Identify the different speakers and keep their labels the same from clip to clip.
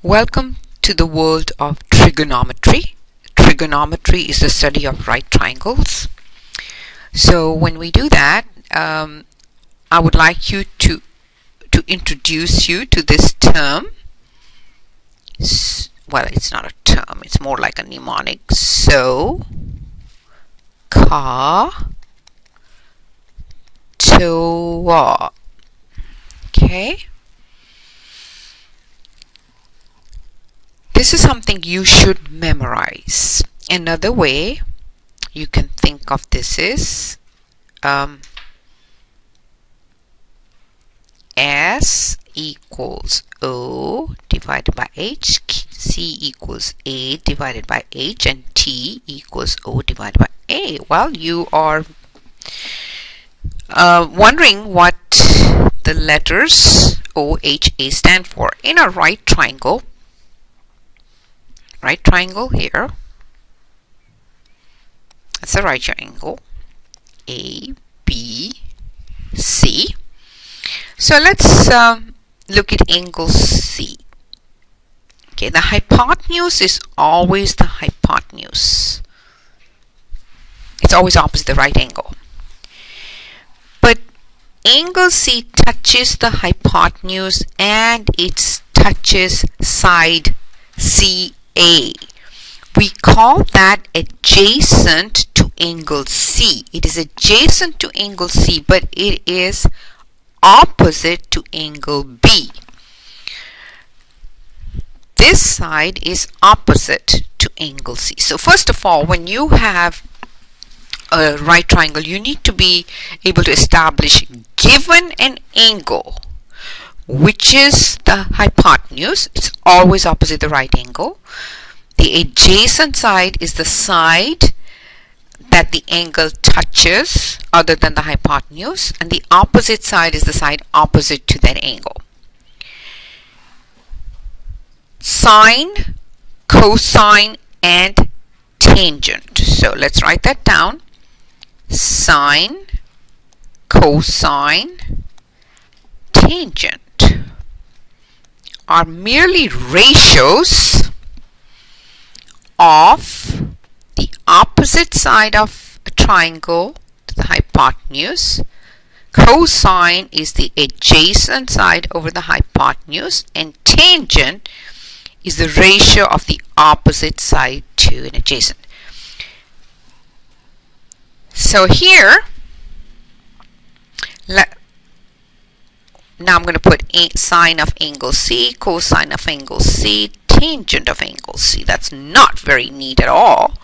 Speaker 1: Welcome to the world of trigonometry. Trigonometry is the study of right triangles. So when we do that, I would like you to introduce you to this term. Well, it's not a term, it's more like a mnemonic. So, ka, to, okay. This is something you should memorize. Another way you can think of this is S equals O divided by H, C equals A divided by H, and T equals O divided by A. Well, you are wondering what the letters O, H, A stand for. In a right triangle here, that's a right triangle, A, B, C. So let's look at angle C. Okay, the hypotenuse is always the hypotenuse. It's always opposite the right angle. But angle C touches the hypotenuse and it touches side CA. We call that adjacent to angle C. It is adjacent to angle C, but it is opposite to angle B. This side is opposite to angle C. So first of all, when you have a right triangle, you need to be able to establish, given an angle which is the hypotenuse, it's always opposite the right angle. The adjacent side is the side that the angle touches other than the hypotenuse, and the opposite side is the side opposite to that angle. Sine, cosine, and tangent. So let's write that down. Sine, cosine, tangent are merely ratios of the opposite side of a triangle to the hypotenuse. Cosine is the adjacent side over the hypotenuse, and tangent is the ratio of the opposite side to an adjacent. So here, now I'm going to put sine of angle C, cosine of angle C, tangent of angle C. That's not very neat at all.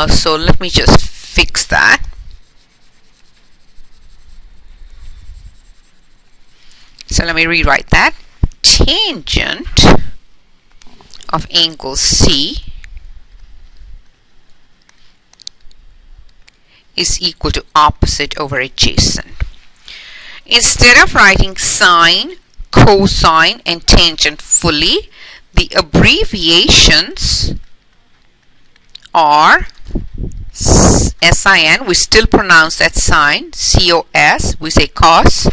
Speaker 1: So let me just fix that. So let me rewrite that. Tangent of angle C is equal to opposite over adjacent. Instead of writing sine, cosine, and tangent fully, the abbreviations are SIN, we still pronounce that sine, COS, we say cos,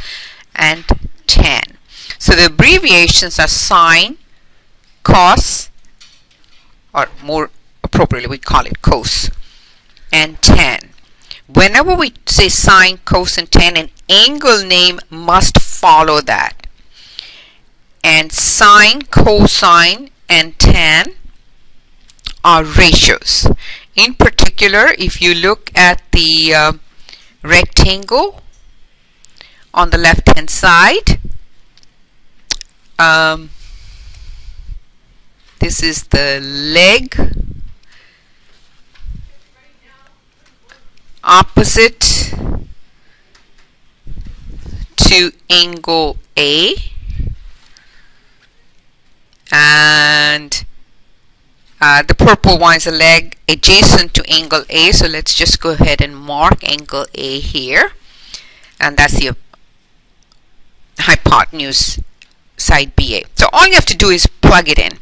Speaker 1: and tan. So the abbreviations are sine, cos, or more appropriately we call it cos, and tan. Whenever we say sine, cos, and tan, an angle name must follow that. And sine, cosine, and tan are ratios. In particular, if you look at the rectangle on the left hand side, this is the leg opposite to angle A, and the purple one is a leg adjacent to angle A. So let's just go ahead and mark angle A here, and that's the hypotenuse side BA. So all you have to do is plug it in.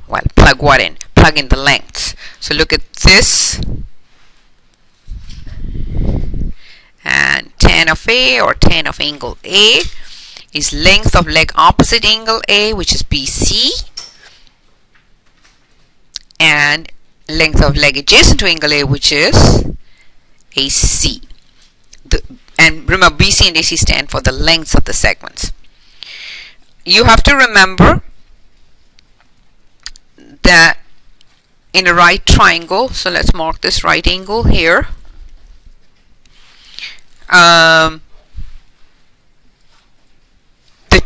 Speaker 1: Well, plug what in? Plug in the lengths. So look at this, and tan of A or tan of angle A is length of leg opposite angle A, which is BC, and length of leg adjacent to angle A, which is AC. And remember, BC and AC stand for the lengths of the segments. You have to remember that in a right triangle, so let's mark this right angle here. The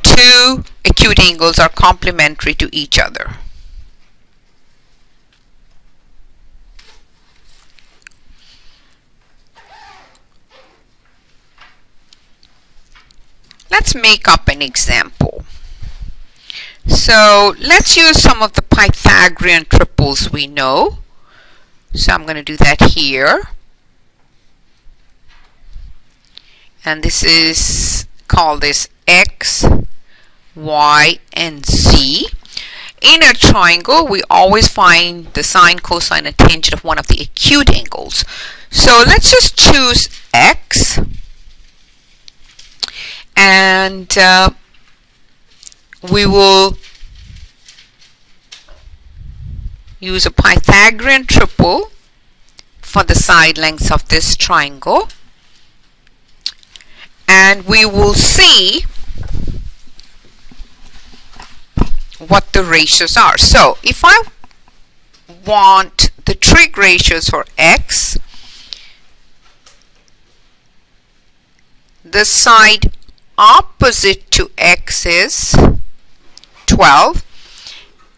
Speaker 1: two acute angles are complementary to each other. Let's make up an example. So let's use some of the Pythagorean triples we know. So I'm going to do that here. And this is called this X, Y, and Z. In a triangle, we always find the sine, cosine, and tangent of one of the acute angles. So let's just choose X. And we will use a Pythagorean triple for the side lengths of this triangle, and we will see what the ratios are. So if I want the trig ratios for X, the side opposite to X is 12,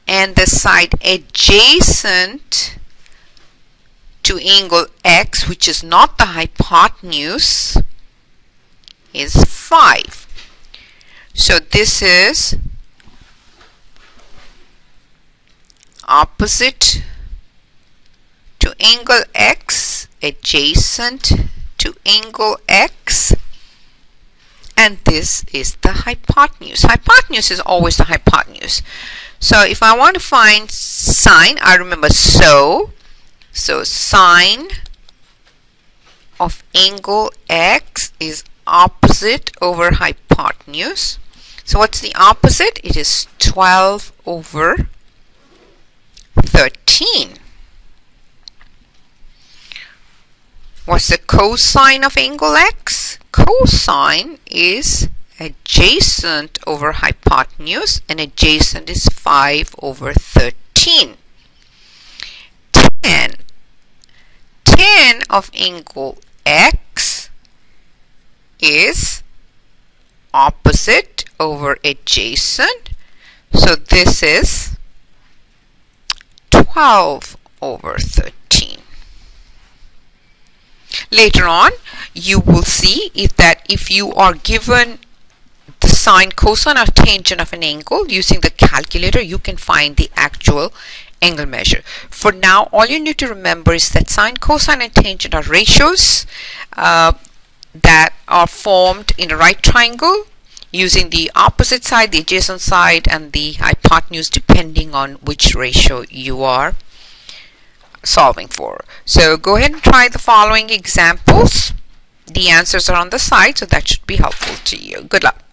Speaker 1: and the side adjacent to angle X, which is not the hypotenuse, is 5. So this is opposite to angle X, adjacent to angle X, and this is the hypotenuse. Hypotenuse is always the hypotenuse. So if I want to find sine, I remember so sine of angle X is opposite over hypotenuse. So what's the opposite? It is 12 over 13. What's the cosine of angle X? Cosine is adjacent over hypotenuse, and adjacent is 5 over 13. Tan of angle X is opposite over adjacent, so this is 12 over 13. Later on, you will see if you are given the sine, cosine, or tangent of an angle using the calculator, you can find the actual angle measure. For now, all you need to remember is that sine, cosine, and tangent are ratios that are formed in a right triangle using the opposite side, the adjacent side, and the hypotenuse depending on which ratio you are solving for. So go ahead and try the following examples. The answers are on the side, so that should be helpful to you. Good luck.